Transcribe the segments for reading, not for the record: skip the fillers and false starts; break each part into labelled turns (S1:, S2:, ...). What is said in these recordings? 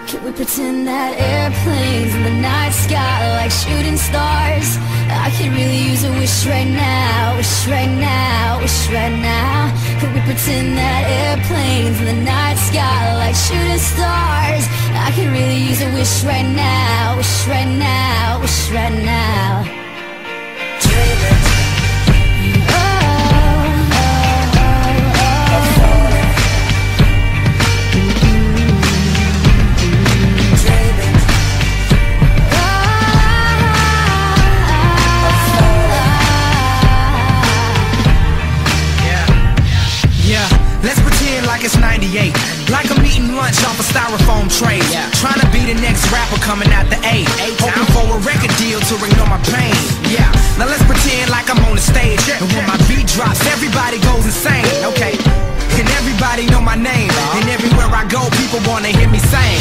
S1: Can we pretend that airplanes in the night sky are like shooting stars? I could really use a wish right now, wish right now, wish right now. Could we pretend that airplanes in the night sky are like shooting stars? I could really use a wish right now, wish right now, wish right now.
S2: Let's pretend like it's 98, like I'm eating lunch off a styrofoam tray. Trying to be the next rapper coming out the A, hoping for a record deal to ignore my pain. Yeah, now let's pretend like I'm on the stage, and when my beat drops, everybody goes insane. Okay, can everybody know my name? And everywhere I go, people wanna hear me sing.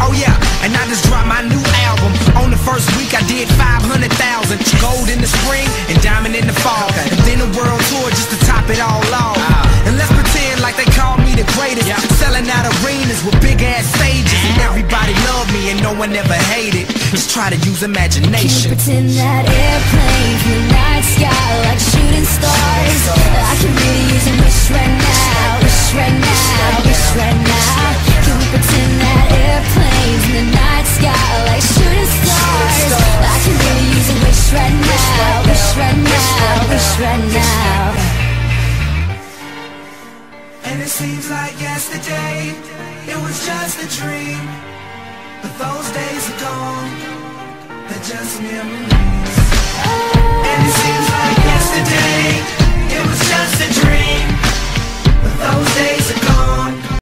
S2: Oh yeah, and I just dropped my new album. On the first week I did 500,000. Gold in the spring and diamond in the fall, and then a world tour just to top it all off. And let's pretend like they call me the greatest, selling out arenas with big ass stages, and everybody love me and no one ever hated. Just try to use imagination.
S1: Can we pretend that airplanes in the night sky like shooting stars? I can really use a wish right now, wish right now, wish right now. Can we pretend that airplanes in the night sky like shooting stars? I can really use a wish right now, wish right now, wish right now.
S2: And it seems like yesterday, it was just a dream. But those days are gone, they're just memories.